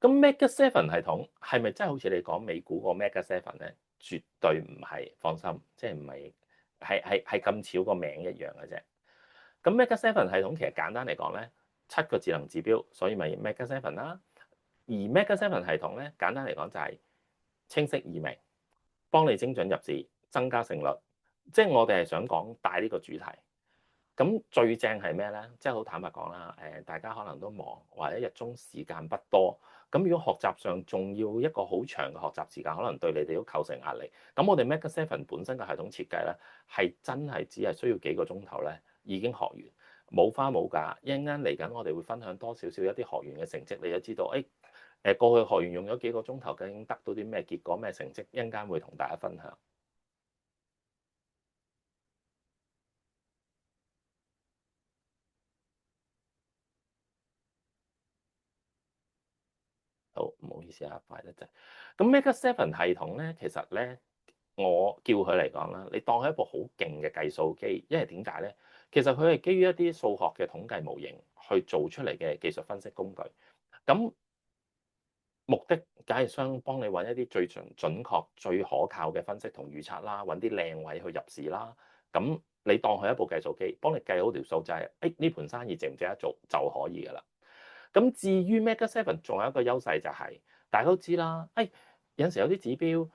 咁 Mega Seven 系統係咪真係好似你講美股個 Mega Seven 咧？絕對唔係，放心，即係唔係係咁巧個名一樣嘅啫。咁 Mega Seven 系統其實簡單嚟講咧，七個智能指標，所以咪 Mega Seven 啦。而 Mega Seven 系統咧，簡單嚟講就係清晰易明，幫你精準入市，增加勝率。即係我哋係想講帶呢個主題。咁最正係咩咧？即係好坦白講啦，大家可能都忙，或者一日中時間不多。咁如果學習上仲要一個好長嘅學習時間，可能對你哋都構成壓力。咁我哋 Mega Seven 本身嘅系統設計咧，係真係只係需要幾個鐘頭咧，已經學完，冇花冇假。一陣間嚟緊，我哋會分享多少少一啲學員嘅成績，你就知道，過去學員用咗幾個鐘頭，究竟得到啲咩結果、咩成績，一陣間會同大家分享。好，唔好意思啊，快得滯。咁 Mega Seven 系統咧，其實咧，我叫佢嚟講啦，你當係一部好勁嘅計數機，因為點解咧？其實佢係基於一啲數學嘅統計模型去做出嚟嘅技術分析工具。咁目的梗係想幫你揾一啲最準確、最可靠嘅分析同預測啦，揾啲靚位去入市啦。咁你當佢一部計數機，幫你計好條數就係，呢盤生意值唔值得做就可以㗎啦。咁至於 Mega Seven 仲有一個優勢就係，大家都知啦，有陣時有啲指標，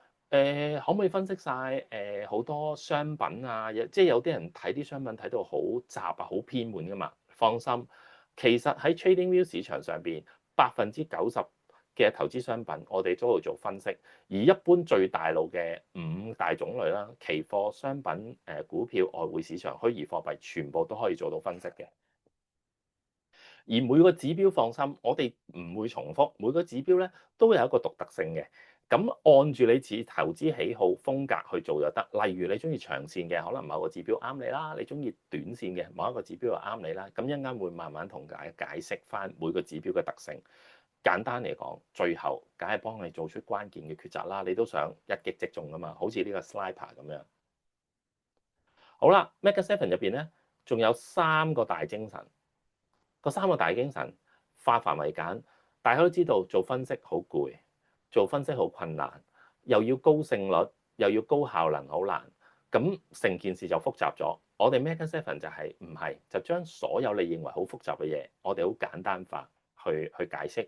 可唔可以分析晒好多商品啊？即係有啲人睇啲商品睇到好雜啊，好偏門㗎嘛。放心，其實喺 TradingView 市場上邊90%嘅投資商品，我哋都會做分析。而一般最大路嘅五大種類啦，期貨、商品、股票、外匯市場、虛擬貨幣，全部都可以做到分析嘅。而每個指標放心，我哋唔會重複，每個指標咧都有一個獨特性嘅。咁按住你自己投資喜好風格去做就得。例如你中意長線嘅，可能某個指標啱你啦；你中意短線嘅，某一個指標又啱你啦。咁一陣間會慢慢同大家解釋翻每個指標嘅特性。簡單嚟講，最後梗係幫你做出關鍵嘅抉擇啦。你都想一擊即中㗎嘛？好似呢個 sniper 咁樣。好啦，Mega Seven 入邊咧，仲有三個大精神。個三個大精神化繁為簡，大家都知道做分析好攰，做分析好困難，又要高勝率，又要高效能，好難。咁成件事就複雜咗。我哋 Mega Seven 就係唔係就將所有你認為好複雜嘅嘢，我哋好簡單化去解釋。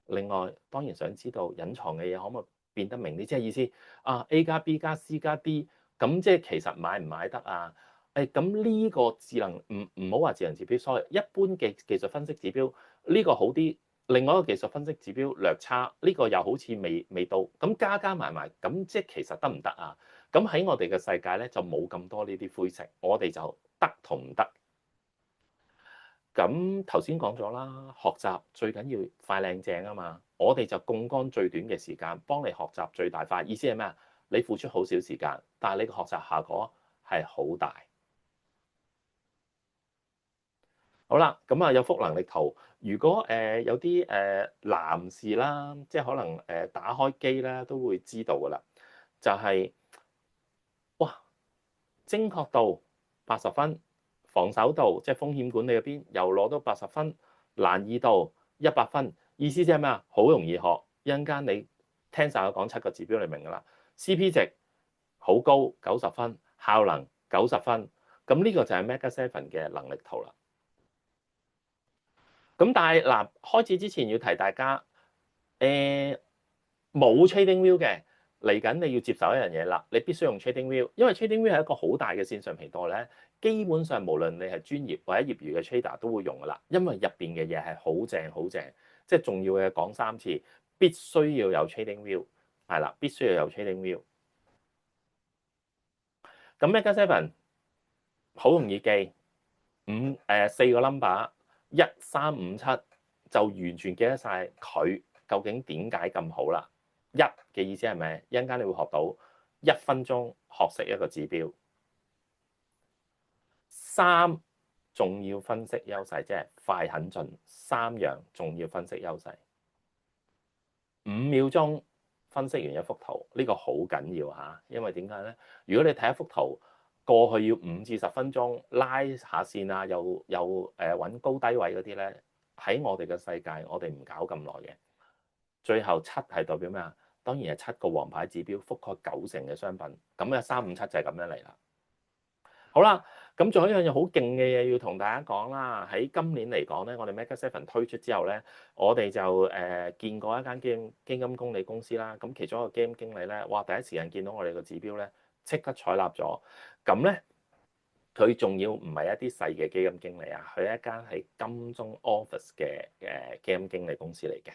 另外當然想知道隱藏嘅嘢可唔可以變得明啲，即係意思啊 A 加 B 加 C 加 D， 咁即係其實買唔買得啊？咁呢個智能唔好話智能指標，sorry，一般嘅技術分析指標呢個好啲，另外一個技術分析指標略差，呢個又好似未到，咁加埋埋，咁即係其實得唔得啊？咁喺我哋嘅世界咧就冇咁多呢啲灰色，我哋就得同唔得。咁頭先講咗啦，學習最緊要快靚正啊嘛，我哋就槓桿最短嘅時間幫你學習最大化。意思係咩啊？你付出好少時間，但係你嘅學習效果係好大。好啦，咁啊有幅能力圖，如果有啲男士啦，即係可能打開機咧都會知道噶啦，就係哇精確度80分，防守度即係風險管理嗰邊又攞到80分，難易度100分。意思即係咩啊？好容易學，一陣間你聽晒我講7個指標，你明噶啦。CP 值好高90分，效能90分，咁呢個就係 Mega Seven 嘅能力圖啦。咁但係嗱，開始之前要提大家，冇 TradingView 嘅嚟緊，你要接受一樣嘢啦，你必須用 TradingView，因為 TradingView 係一個好大嘅線上平台咧，基本上無論你係專業或者業餘嘅 trader 都會用噶啦，因為入邊嘅嘢係好正好正，即係重要嘅講3次，必須要有 TradingView，係啦，必須要有 TradingView。咁 Mega Seven 好容易記，4個 number 1357就完全記得晒佢究竟點解咁好啦。一嘅意思係咩？一陣間你會學到1分鐘學識一個指標。3重要分析優勢，即係快狠準，3樣重要分析優勢。5秒鐘分析完一幅圖，呢個好緊要嚇，因為點解咧？如果你睇一幅圖，過去要5至10分鐘拉下線啊，又揾高低位嗰啲咧，喺我哋嘅世界，我哋唔搞咁耐嘅。最後7係代表咩啊？當然係7個黃牌指標覆蓋90%嘅商品，咁嘅357就係咁樣嚟啦。好啦，咁仲有一樣嘢好勁嘅嘢要同大家講啦。喺今年嚟講咧，我哋 Mega Seven 推出之後咧，我哋就見過一間基金公理公司啦。咁其中一個基金經理咧，哇！第一時間見到我哋個指標咧，即刻採納咗。咁咧，佢仲要唔係一啲細嘅基金經理啊，佢係一間係金鐘 office 嘅基金經理公司嚟嘅。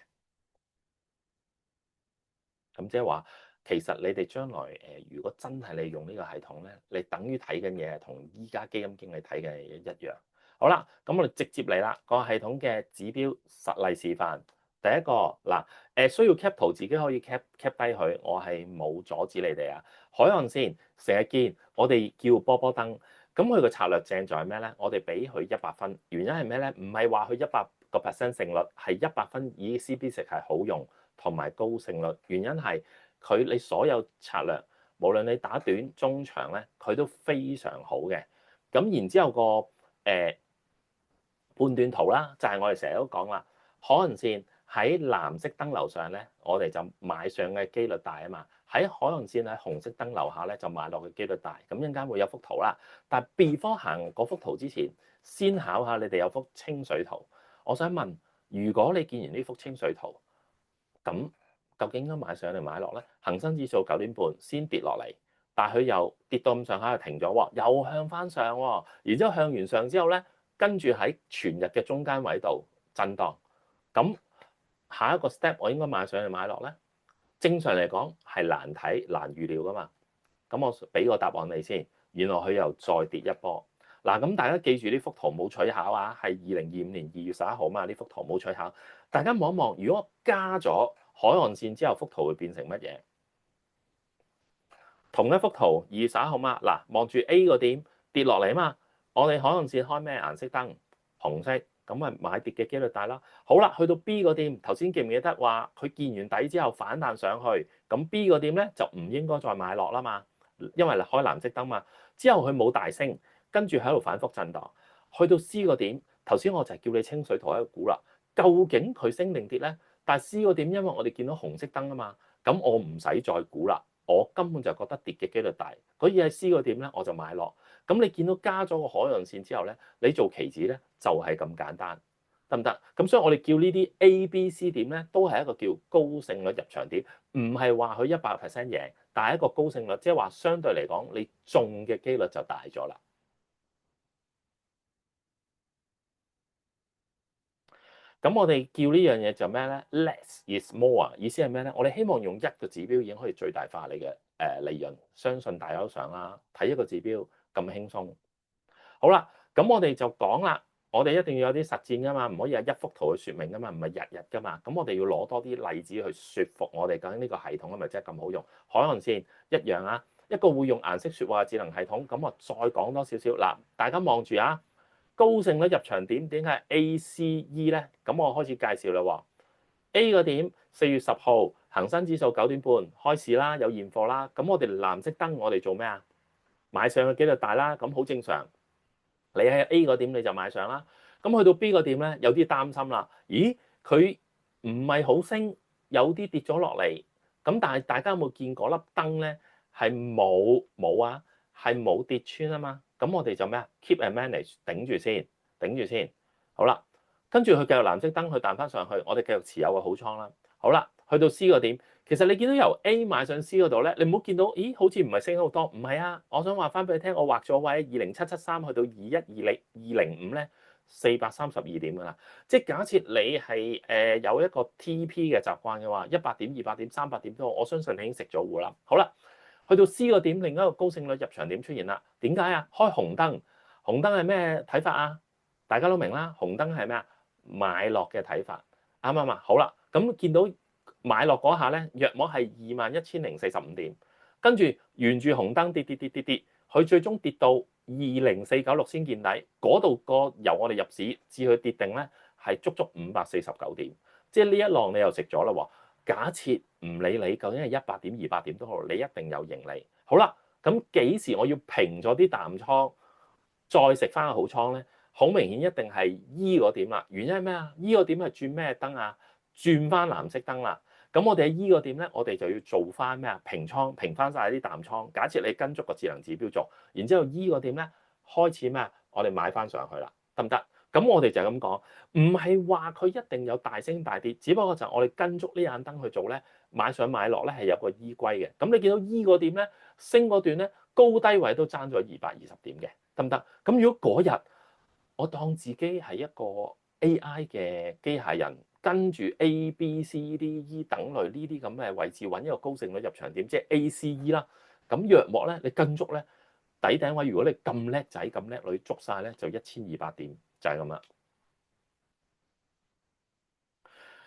咁即係話，其實你哋將來如果真係你用呢個系統咧，你等於睇緊嘢同依家基金經理睇嘅嘢一樣。好啦，咁我哋直接嚟啦，個系統嘅指標實例示範。第一個嗱，需要 cap 圖自己可以 cap 低佢，我係冇阻止你哋啊。海岸線成日見，我哋叫波波燈，咁佢個策略正在咩咧？我哋俾佢100分，原因係咩咧？唔係話佢100%勝率，係100分以 CB 值係好用。同埋高勝率，原因係你所有策略，無論你打短、中、長咧，佢都非常好嘅。咁然之後個判斷圖啦，就係我哋成日都講啦，海岸線喺藍色燈樓上咧，我哋就買上嘅機率大啊嘛。喺海岸線喺紅色燈樓下咧，就買落嘅機率大。咁陣間會有幅圖啦，但係 before 行嗰幅圖之前，先考下你哋有幅清水圖。我想問，如果你見完呢幅清水圖，咁究竟應該買上定買落咧？恒生指數9點半先跌落嚟，但係佢又跌到咁上下就停咗喎，又向翻上喎，然之後向完上之後咧，跟住喺全日嘅中間位度震盪。咁下一個 step 我應該買上定買落咧？正常嚟講係難睇難預料噶嘛。咁我俾個答案你先，原來佢又再跌一波。嗱，咁大家記住呢幅圖冇取巧啊，係2025年2月11號嘛，呢幅圖冇取巧。大家望一望，如果加咗海岸線之後，幅圖會變成乜嘢？同一幅圖2月11號嘛，嗱，望住 A 個點跌落嚟啊嘛，我哋海岸線開咩顏色燈？紅色，咁咪買跌嘅機率大啦。好啦，去到 B 個點，頭先記唔記得話佢見完底之後反彈上去，咁 B 個點咧就唔應該再買落啦嘛，因為開藍色燈嘛。之後佢冇大升，跟住喺度反覆震盪，去到 C 個點，頭先我就係叫你清水圖喺度估啦，究竟佢升定跌咧？但係 C 個點，因為我哋見到紅色燈啊嘛，咁我唔使再估啦，我根本就覺得跌嘅機率大，所以喺 C 個點咧我就買落。咁你見到加咗個海岸線之後咧，你做期指咧就係咁簡單，得唔得？咁所以我哋叫呢啲 A、B、C 點咧，都係一個叫高勝率入場點，唔係話佢100% 贏，但係一個高勝率，即係話相對嚟講，你中嘅機率就大咗啦。咁我哋叫呢樣嘢就咩咧？Less is more 啊！意思係咩咧？我哋希望用一個指標已經可以最大化你嘅利潤，相信大家都想啦。睇一個指標咁輕鬆。好啦，咁我哋就講啦，我哋一定要有啲實戰噶嘛，唔可以係一幅圖去説明噶嘛，唔係日日噶嘛。咁我哋要攞多啲例子去説服我哋究竟呢個系統係咪真係咁好用？海岸線一樣啊，一個會用顏色説話嘅智能系統。咁我再講多少少嗱，大家望住啊！高勝率入場點點解係 ACE 咧？咁我開始介紹啦喎。A 個點4月10號恒生指數9點半開市啦，有現貨啦。咁我哋藍色燈我哋做咩啊？買上嘅機率大啦，咁好正常。你喺 A 個點你就買上啦。咁去到 B 個點咧，有啲擔心啦。咦，佢唔係好升，有啲跌咗落嚟。咁但係大家有冇見嗰粒燈咧？係冇啊，係冇跌穿啊嘛。咁我哋就咩啊 ？Keep and manage 頂住先，頂住先。好啦，跟住佢繼續藍色燈，佢彈翻上去，我哋繼續持有個好倉啦。好啦，去到 C 個點，其實你見到由 A 買上 C 嗰度咧，你唔好見到，咦？好似唔係升好多，唔係啊。我想話翻俾你聽，我畫咗位20773去到21205咧，432點噶啦。即係假設你係有一個 TP 嘅習慣嘅話，100點、200點、300點都好，我相信你已經食咗糊啦。好啦。去到 C 個點，另一個高勝率入場點出現啦。點解啊？開紅燈，紅燈係咩睇法啊？大家都明啦。紅燈係咩啊？買落嘅睇法，啱唔啱啊？好啦，咁見到買落嗰下咧，約莫係21,045點，跟住沿住紅燈跌，佢最終跌到20496先見底。嗰度個由我哋入市至佢跌定咧，係足足549點，即係呢一浪你又食咗啦喎。假設唔理你究竟係100點、200點都好，你一定有盈利。好啦，咁幾時我要平咗啲淡倉，再食翻個好倉咧？好明顯一定係 E 嗰點啦。原因係咩啊？E 嗰點係轉咩燈啊？轉翻藍色燈啦。咁我哋喺 E 個點咧，我哋就要做翻咩啊？平倉，平翻晒啲淡倉。假設你跟足個智能指標做，然之後 E 個點咧開始咩啊？我哋買翻上去啦，得唔得？咁我哋就係咁講，唔係話佢一定有大升大跌，只不過就我哋跟足呢盞燈去做咧，買上買落咧係有個依歸嘅。咁你見到 E 個點咧升嗰段咧高低位都爭咗220點嘅，得唔得？咁如果嗰日我當自己係一個 AI 嘅機械人，跟住 A、B、C、D、E 等類呢啲咁嘅位置揾一個高勝率入場點，即係 ACE 啦。咁約莫咧，你跟足咧底頂位，如果你咁叻仔咁叻女捉晒咧，就1200點就係咁啦。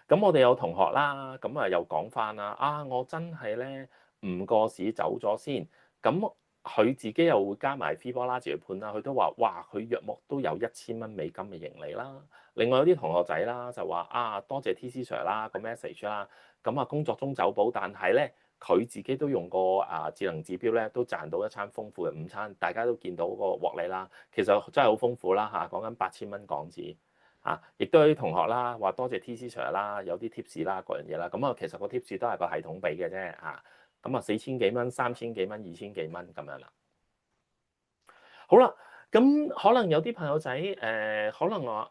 咁我哋有同學啦，咁啊又講翻啦，我真係咧唔過市走咗先，咁佢自己又會加埋 Fibonacci 去判啦，佢都話哇，佢約莫都有1000蚊美金嘅盈利啦。另外有啲同學仔啦就話多謝 TC Sir 啦個 message 啦，咁工作中走寶，但係咧佢自己都用過智能指標咧，都賺到一餐豐富嘅午餐，大家都見到個獲利啦，其實真係好豐富啦嚇，講緊8000蚊港紙。亦都有啲同學啦，話多謝 TC Sir 啦，有啲 tips 啦，各樣嘢啦。咁其實個 tips 都係個系統俾嘅啫。咁4000幾蚊、3000幾蚊、2000幾蚊咁樣啦。好啦，咁可能有啲朋友仔可能話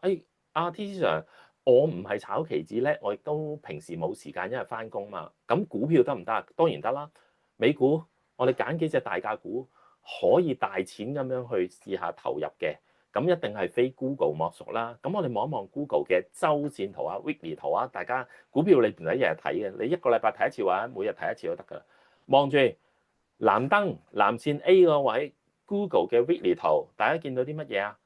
TC Sir，我唔係炒期指叻，我亦都平時冇時間，因為翻工嘛。咁股票得唔得？當然得啦。美股我哋揀幾隻大價股，可以大錢咁樣去試下投入嘅。咁一定係非 Google 莫屬啦。咁我哋望一望 Google 嘅周線圖Weekly 圖大家股票你唔使日日睇嘅，你一個禮拜睇一次或者每日睇一次都得㗎。望住藍燈藍線 A 個位 Google 嘅 Weekly 圖，大家見到啲乜嘢啊？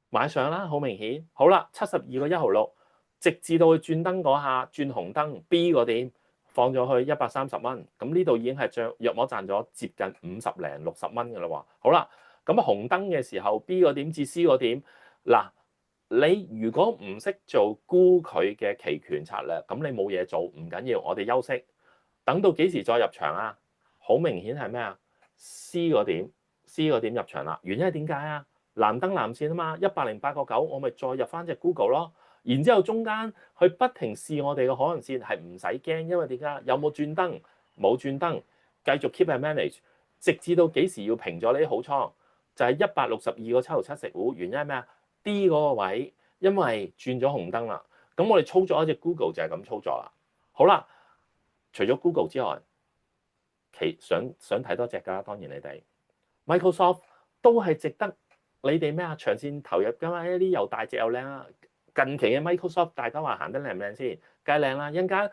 買上啦，好明顯。好啦，72.166，直至到佢轉燈嗰下轉紅燈 B 個點放咗去130蚊，咁呢度已經係約莫賺咗接近50零60蚊㗎啦喎。好啦。咁紅燈嘅時候 B 個點至 C 個點，嗱，你如果唔識做沽佢嘅期權策略，咁你冇嘢做，唔緊要，我哋休息，等到幾時再入場啊？好明顯係咩啊 ？C 個點入場啦。原因係點解啊？藍燈藍線啊嘛，108.9，我咪再入翻隻 Google 咯。然之後中間佢不停試我哋嘅可能線，係唔使驚，因為點解？有冇轉燈？冇轉燈，繼續 keep and manage，直至到幾時要平咗呢啲好倉？就係162個7毫7食糊，原因係咩啊 ？D 嗰個位，因為轉咗紅燈啦。咁我哋操作一隻 Google 就係咁操作啦。好啦，除咗 Google 之外，想睇多隻㗎，當然你哋 Microsoft 都係值得你哋咩啊？長線投入㗎嘛，一啲又大隻又靚啊！近期嘅 Microsoft 大家話行得靚唔靚先？梗係靚啦，一陣間。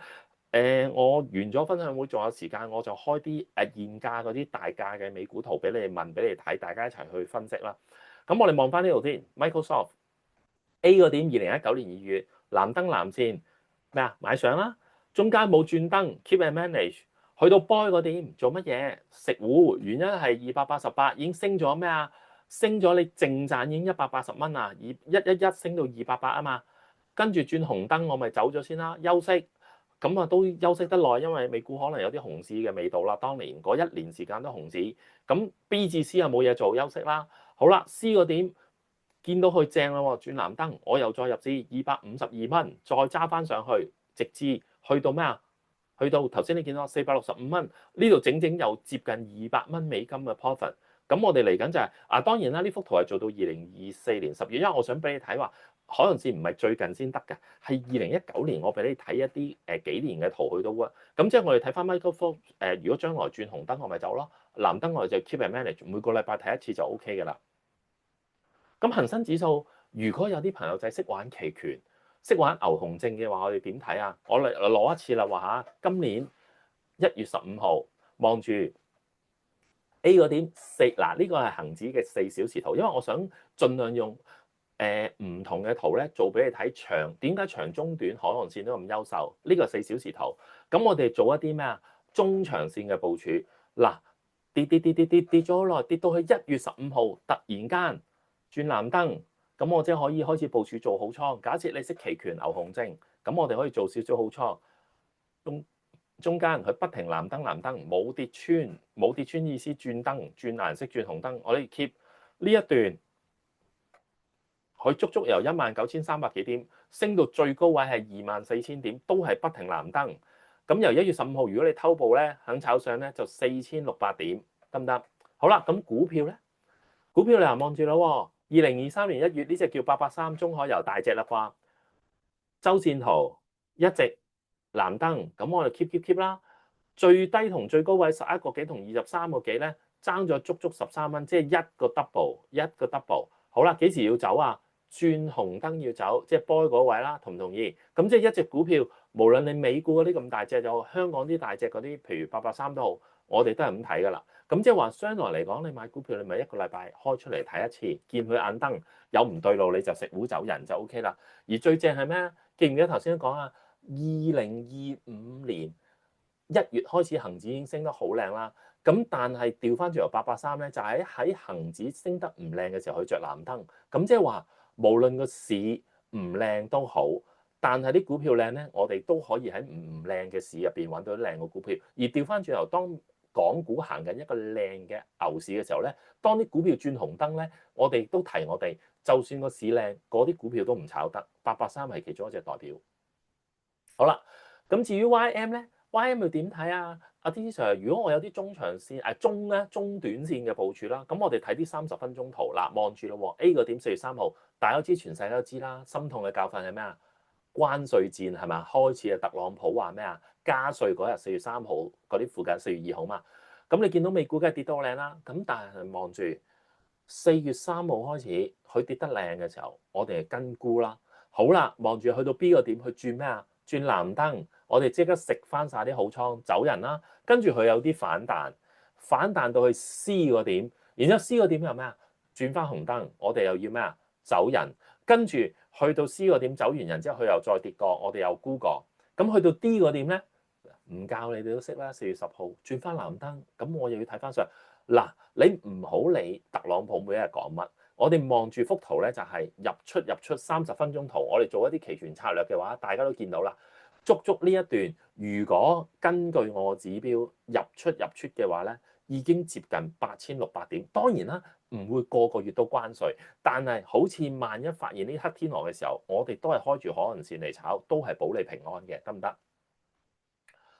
我完咗分享會，仲有時間，我就開啲現價嗰啲大價嘅美股圖俾你哋問，俾你哋睇，大家一齊去分析啦。咁我哋望翻呢度先 ，Microsoft A 個點，2019年2月藍燈藍線咩啊？買上啦，中間冇轉燈 ，keep and manage，去到 buy 個點做乜嘢？食糊，原因係288已經升咗咩啊？升咗你淨賺已經180蚊啊！111升到288啊嘛，跟住轉紅燈我咪走咗先啦，休息。咁都休息得耐，因為美股可能有啲熊市嘅味道啦。當年嗰1年時間都熊市，咁 B 至 C 又冇嘢做，休息啦。好啦，C 個點見到佢正啦，轉藍燈，我又再入市252蚊，再揸翻上去，直至去到咩啊？去到頭先你見到465蚊，呢度整整又接近200蚊美金嘅 profit。咁我哋嚟緊就係當然啦，呢幅圖係做到2024年10月，因為我想俾你睇話。可能線唔係最近先得嘅，係2019年我俾你睇一啲幾年嘅圖去到啊。咁即係我哋睇翻 Microsoft 如果將來轉紅燈我咪走咯，藍燈我哋就 keep and manage，每個禮拜睇一次就 OK 㗎啦。咁恒生指數如果有啲朋友仔識玩期權、識玩牛熊證嘅話，我哋點睇啊？我嚟攞一次啦，話今年1月15號望住 A 個點4，嗱呢個係恒指嘅4小時圖，因為我想盡量用。唔同嘅圖咧，做俾你睇長，點解長中短海岸線都咁優秀？呢個4小時圖，咁我哋做一啲咩啊？中長線嘅部署，嗱跌咗好耐，跌到去1月15號，突然間轉藍燈，咁我即係可以開始部署做好倉。假設你識期權牛熊證，咁我哋可以做少少好倉。中間佢不停藍燈，冇跌穿意思轉燈轉藍色轉紅燈，我哋 keep 呢一段。佢足足由19300幾點升到最高位係24000點，都係不停藍燈。咁由1月15號，如果你偷步咧，肯炒上咧就4600點，得唔得？好啦，咁股票咧，股票你又望住咯喎，2023年1月呢隻叫883中海油大隻啦啩，周線圖一直藍燈，咁我哋 keep 啦，最低同最高位11個幾同23個幾咧，爭咗足足13蚊，即係一個 double。好啦，幾時要走啊？轉紅燈要走，即係 buy 嗰位啦，同唔同意？咁即係一隻股票，無論你美股嗰啲咁大隻，就香港啲大隻嗰啲，譬如883都好，我哋都係咁睇噶啦。咁即係話，將來嚟講，你買股票，你咪一個禮拜開出嚟睇一次，見佢眼燈有唔對路，你就食糊走人就 OK 啦。而最正係咩？記唔記得頭先講啊？2025年1月開始，恒指已經升得好靚啦。咁但係調翻轉由883咧，就喺恒指升得唔靚嘅時候去着藍燈。咁即係話，無論個市唔靚都好，但係啲股票靚咧，我哋都可以喺唔靚嘅市入邊揾到啲靚嘅股票。而調翻轉頭，當港股行緊一個靚嘅牛市嘅時候咧，當啲股票轉紅燈咧，我哋都提我哋，就算個市靚，嗰啲股票都唔炒得。883係其中一隻代表。好啦，咁至於 YM 咧 ，YM 要點睇啊？阿 T Sir，如果我有啲中長線中短線嘅部署啦，咁我哋睇啲30分鐘圖啦，望住咯 A 個點4月3號，大家都知，全世界都知啦，心痛嘅教訓係咩啊？關稅戰係咪？開始啊，特朗普話咩啊？加稅嗰日4月3號嗰啲附近4月2號嘛，咁你見到美股梗係跌到靚啦，咁但係望住4月3號開始佢跌得靚嘅時候，我哋係跟沽啦。好啦，望住去到 B 個點去轉咩啊？轉藍燈，我哋即刻食翻晒啲好倉走人啦。跟住佢有啲反彈到去 C 個點，然之後 C 個點又咩啊？轉翻紅燈，我哋又要咩啊？走人。跟住去到 C 個點走完人之後，佢又再跌過，我哋又沽過。咁去到 D 個點咧，唔教你哋都識啦。4月10號轉翻藍燈，咁我又要睇翻上嗱。你唔好理特朗普每一日講乜，我哋望住幅圖咧，就係入出30分鐘圖。我哋做一啲期權策略嘅話，大家都見到啦。足呢一段，如果根據我指標入出嘅話咧，已經接近8600點。當然啦，唔會個個月都關稅，但係好似萬一發現呢黑天鵝嘅時候，我哋都係開住可能線嚟炒，都係保你平安嘅，得唔得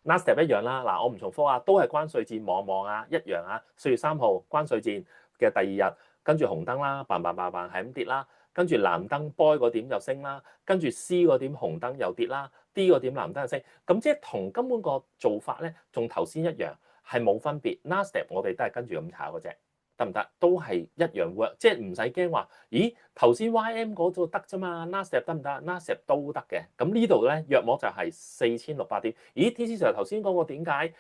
？Nasdaq 一樣啦，嗱我唔重複啊，都係關稅戰，望啊，一樣啊。4月3號關稅戰嘅第二日，跟住紅燈啦，嘭係咁跌啦，跟住藍燈 buy 個點又升啦，跟住 C 個點紅燈又跌啦。D 個點藍燈升，咁即係同根本個做法咧，同頭先一樣，係冇分別。Nasdaq 我哋都係跟住咁炒嘅啫，得唔得？都係一樣 work，即係唔使驚話，咦頭先 YM 嗰度得啫嘛，Nasdaq 得唔得？Nasdaq 都得嘅。咁呢度咧約莫就係4600點。咦 TC Sir 頭先講過點解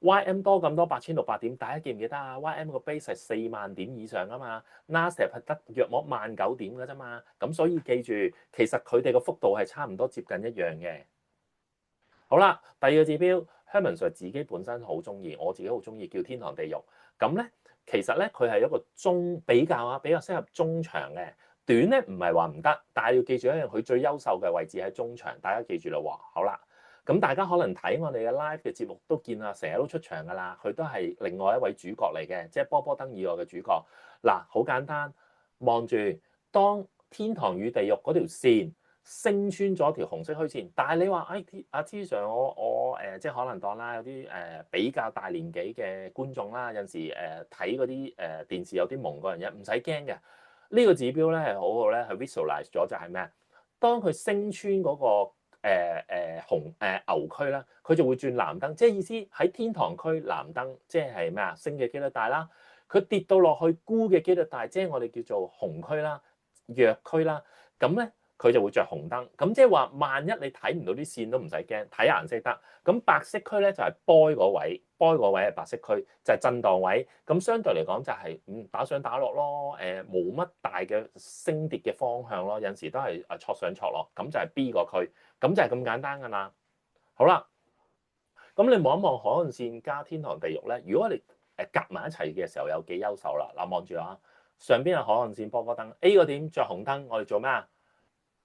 YM 多咁多8600點？大家記唔記得啊？YM 個 base 係4萬點以上啊嘛，Nasdaq 係得約莫19000點嘅啫嘛。咁所以記住，其實佢哋個幅度係差唔多接近一樣嘅。好啦，第二個指標 Herman Sir 自己本身好中意，我自己好中意叫天堂地獄。咁咧其實咧佢係一個比較適合中長嘅，短咧唔係話唔得，但係要記住一樣，佢最優秀嘅位置喺中長，大家記住啦喎。好啦。咁大家可能睇我哋嘅 live 嘅節目都見啦，成日都出場噶啦，佢都係另外一位主角嚟嘅，即係波燈以外嘅主角。嗱，好簡單，望住當天堂與地獄嗰條線升穿咗條紅色虛線，但係你話阿 T Sir 我即係可能當啦，有啲比較大年紀嘅觀眾啦，有陣時睇嗰啲電視有啲蒙嗰樣嘢，唔使驚嘅。呢個指標咧係好好咧，係 visualize 咗就係咩？當佢升穿嗰個牛區啦，佢就會轉藍燈，即係意思喺天堂區藍燈，即係咩啊？升嘅機率大啦，佢跌到落去沽嘅機率大，即係我哋叫做紅區啦、弱區啦，咁咧佢就會着紅燈。咁即係話，萬一你睇唔到啲線都唔使驚，睇顏色得。咁白色區咧就係 buy 嗰位，buy 嗰位係白色區，就係震盪位。咁相對嚟講就係打上打落咯，冇乜大嘅升跌嘅方向咯，有陣時都係挫上挫落，咁就係 B 個區。咁就係咁簡單噶啦。好啦，咁你望一望海岸線加天堂地獄咧，如果你夾埋一齊嘅時候有幾優秀啦。嗱，望住啊，上邊係海岸線波波燈 A 個點着紅燈，我哋做咩啊？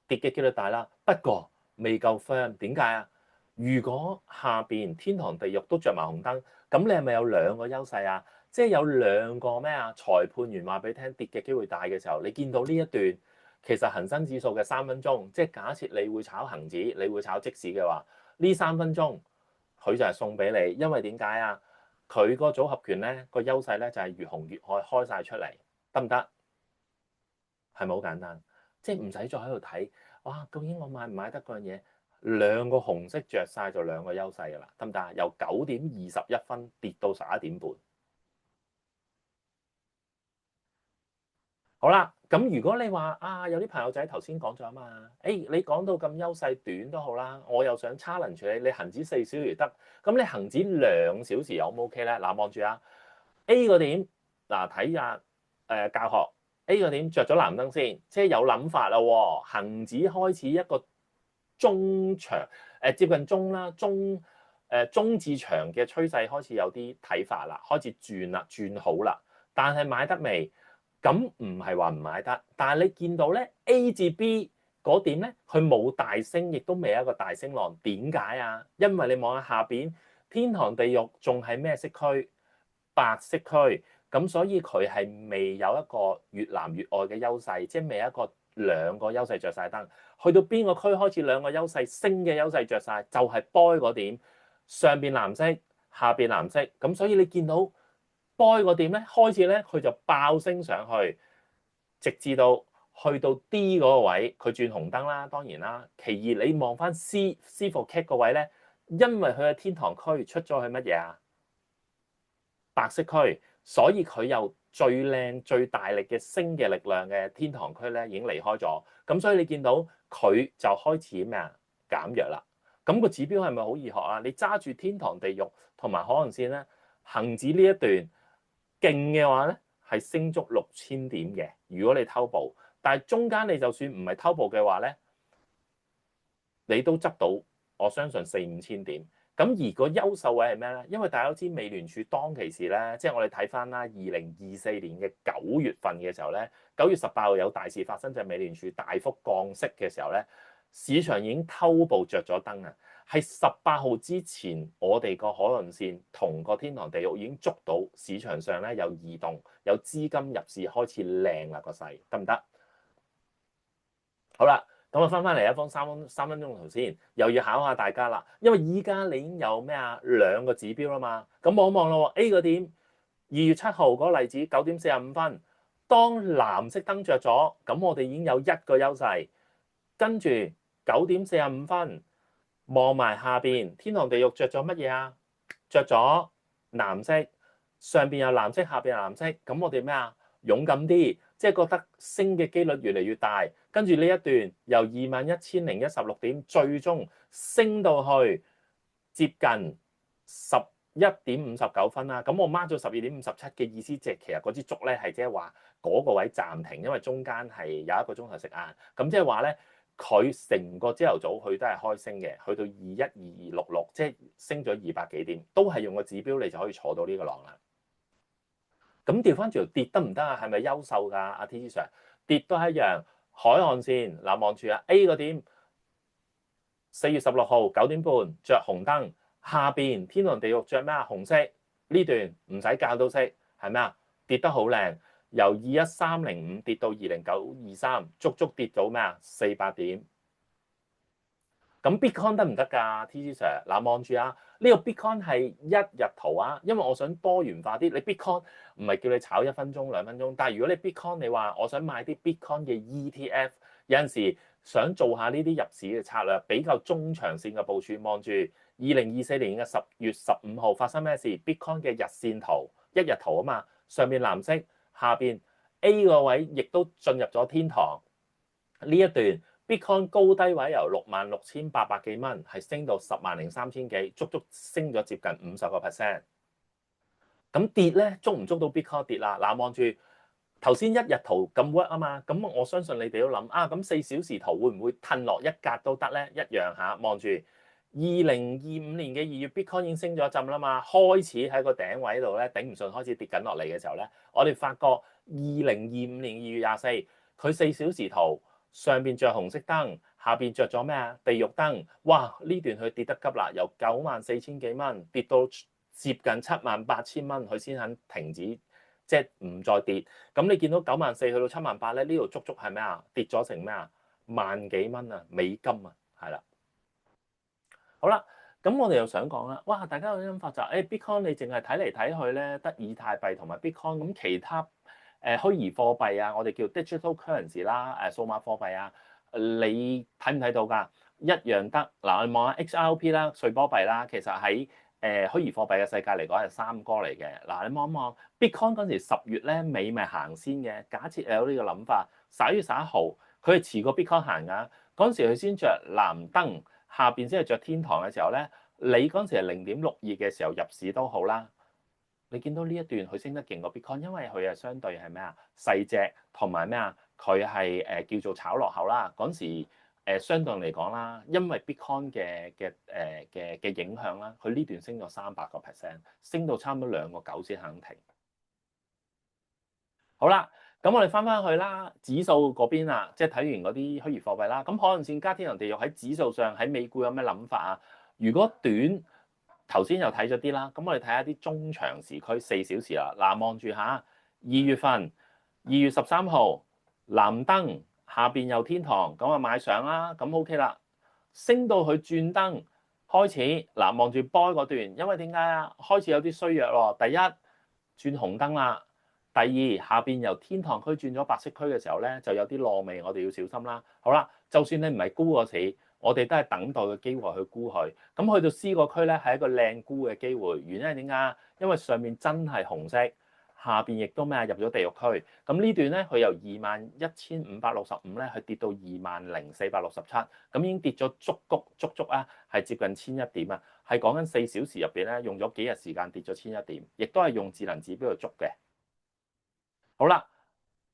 跌嘅機率大啦，不過未夠 firm。點解啊？如果下邊天堂地獄都着埋紅燈，咁你係咪有兩個優勢啊？即係有兩個咩啊？裁判員話俾你聽跌嘅機會大嘅時候，你見到呢一段。其實恒生指數嘅3分鐘，即係假設你會炒恒指，你會炒即市嘅話，呢3分鐘佢就係送俾你，因為點解啊？佢個組合拳咧個優勢咧就係越紅越愛開晒出嚟，得唔得？係咪好簡單？即係唔使再喺度睇，哇！究竟我買唔買得嗰樣嘢？兩個紅色着晒就兩個優勢㗎啦，得唔得？由9:21跌到11:半。好啦，咁如果你話啊，有啲朋友仔頭先講咗啊嘛，你講到咁優勢短都好啦，我又想 challenge 你恆指4小時得，咁你恆指2小時有冇 OK 咧？嗱，望住啊 A 個點，嗱睇下教學 A 個點着咗藍燈先，即係有諗法啦喎，恆指開始一個中長接近中啦，中至長嘅趨勢開始有啲睇法啦，開始轉啦，轉好啦，但係買得未？咁唔係話唔買得，但係你見到咧 A 至 B 嗰點咧，佢冇大升，亦都未有一個大升浪。點解啊？因為你望下下邊天堂地獄仲係咩色區？白色區，咁所以佢係未有一個越藍越愛嘅優勢，即係未有一個兩個優勢着晒燈。去到邊個區開始兩個優勢升嘅優勢着晒，就係 boy 嗰點，上邊藍色，下邊藍色。咁所以你見到 boy 個點咧，開始咧佢就爆升上去，直至到去到 D 嗰個位，佢轉紅燈啦，當然啦。其二，你望翻 C for cat 個位咧，因為佢嘅天堂區出咗去乜嘢啊？白色區，所以佢由最靚最大力嘅升嘅力量嘅天堂區咧已經離開咗，咁所以你見到佢就開始咩啊？減弱啦。咁個指標係咪好易學啊？你揸住天堂地獄同埋海岸線咧，恆指呢一段勁嘅話咧，係升足6000點嘅。如果你偷步，但係中間你就算唔係偷步嘅話咧，你都執到，我相信4-5千點。咁而個優秀位係咩咧？因為大家都知美聯儲當其時咧，即係我哋睇翻啦，2024年嘅9月份嘅時候咧，9月18號有大事發生，就係美聯儲大幅降息嘅時候咧，市場已經偷步着咗燈啊！係18號之前，我哋個海岸線同個天堂地獄已經捉到市場上咧有移動，有資金入市開始靚啦個勢，得唔得？好啦。咁我翻嚟一方三分鐘圖先，又要考下大家啦。因為依家你已經有咩啊兩個指標啦嘛。咁望一望咯 A 個點2月7號嗰個例子9:45，當藍色燈着咗，咁我哋已經有一個優勢。跟住9:45，望埋下邊天堂地獄着咗乜嘢啊？着咗藍色，上邊有藍色，下邊有藍色。咁我哋咩啊？勇敢啲，即係覺得升嘅機率越嚟越大。跟住呢一段由21,016點，最終升到去接近11:59啦。咁我 mark 咗12:57嘅意思，即係其實嗰支燭咧係即係話嗰個位暫停，因為中間係有一個鐘頭食晏。咁即係話咧，佢成個朝頭早佢都係開升嘅，去到21,2266，即係升咗200幾點，都係用個指標你就可以坐到呢個浪啦。咁調翻轉跌得唔得啊？係咪優秀㗎？阿 T Sir 跌都係一樣，海岸線嗱望住啊 A 個點，4月16號9:30着紅燈，下邊天堂地獄着咩啊？紅色，呢段唔使教都識係咩啊？跌得好靚，由21305跌到20923，足足跌到咩啊？400點。咁 Bitcoin 得唔得㗎 ？T Sir 嗱望住啊，呢個 Bitcoin 係一日圖啊，因為我想多元化啲。你 Bitcoin 唔係叫你炒1分鐘2分鐘，但係如果你 Bitcoin 你話我想買啲 Bitcoin 嘅 ETF，有陣時想做下呢啲入市嘅策略，比較中長線嘅部署。望住2024年嘅10月15號發生咩事？Bitcoin 嘅日線圖一日圖啊嘛，上邊藍色，下邊 A 個位亦都進入咗天堂呢一段。Bitcoin 高低位由66,800幾蚊，係升到10,003,000幾，足足升咗接近50%。咁跌咧，捉唔捉到 Bitcoin 跌啦？嗱，望住頭先一日圖咁 work 啊嘛，咁我相信你哋都諗啊，咁4小時圖會唔會褪落一格都得咧？一樣嚇，望住2025年嘅2月 Bitcoin 已經升咗一陣啦嘛，開始喺個頂位度咧頂唔順，開始跌緊落嚟嘅時候咧，我哋發覺2025年2月24，佢4小時圖。上邊着紅色燈，下邊着咗咩啊？地獄燈，哇！呢段佢跌得急啦，由94,000幾蚊跌到接近78,000蚊，佢先肯停止，即係唔再跌。咁你見到94,000去到78,000咧，呢度足足係咩啊？跌咗成咩啊？萬幾蚊啊，美金啊，係啦。好啦，咁我哋又想講啦，哇！大家有啲諗法就係，Bitcoin 你淨係睇嚟睇去咧，得以太幣同埋 Bitcoin，咁其他虛擬貨幣啊，我哋叫 digital currency 啦，數碼貨幣啊，你睇唔睇到㗎？一樣得嗱，你望下 XRP 啦、瑞波幣啦，其實喺虛擬貨幣嘅世界嚟講係三哥嚟嘅。嗱，你望一望 Bitcoin 嗰陣時10月咧尾咪行先嘅，假設有呢個諗法，11月11號佢係遲過 Bitcoin 行㗎，嗰陣時佢先着藍燈。下邊先係着天堂嘅時候咧，你嗰陣時係0.62嘅時候入市都好啦。你見到呢一段佢升得勁過 Bitcoin，因為佢係相對係咩啊細隻，同埋咩啊佢係叫做炒落後啦。嗰陣時相對嚟講啦，因為 Bitcoin 嘅影響啦，佢呢段升咗300%，升到差唔多2.9先肯停。好啦，咁我哋翻去啦，指數嗰邊啊，即係睇完嗰啲虛擬貨幣啦。咁海岸線加天堂地獄喺指數上喺美股有咩諗法啊？如果短頭先又睇咗啲啦，咁我哋睇下啲中長時區4小時啦。嗱，望住下2月13號藍燈下邊有天堂，咁啊買上啦，咁 OK 啦。升到去轉燈開始嗱，望住波嗰段，因為點解啊？開始有啲衰弱喎。第一轉紅燈啦。第二，下邊由天堂區轉咗白色區嘅時候咧，就有啲落味，我哋要小心啦。好啦，就算你唔係沽個市，我哋都係等待嘅機會去沽佢。咁去到 C 個區咧，係一個靚沽嘅機會。原因係點解？因為上面真係紅色，下邊亦都咩入咗地獄區。咁呢段咧，佢由21,565咧，去跌到20,467，咁已經跌咗足足啊，係接近1,100點啊，係講緊4小時入邊咧，用咗幾日時間跌咗1,100點，亦都係用智能指標去捉嘅。好啦，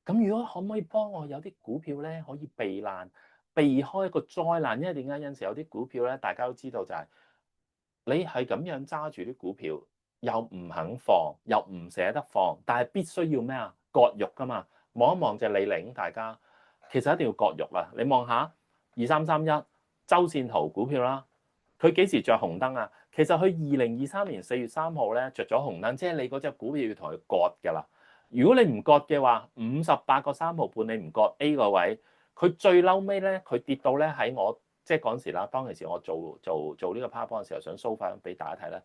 咁如果可唔可以幫我有啲股票咧可以避難，避開一個災難？因為點解有陣時有啲股票咧，大家都知道就係你係咁樣揸住啲股票，又唔肯放，又唔捨得放，但係必須要咩啊？割肉噶嘛。望一望隻李寧，大家其實一定要割肉啊！你望下2331周線圖股票啦，佢幾時着紅燈啊？其實佢2023年4月3號咧着咗紅燈，即係你嗰隻股票要同佢割㗎啦。如果你唔割嘅話，58.3毫半你唔割 A 個位，佢最嬲尾咧，佢跌到咧喺我即係嗰陣時啦。當其時我做呢個 PowerPoint 嘅時候，想 show 翻俾大家睇咧。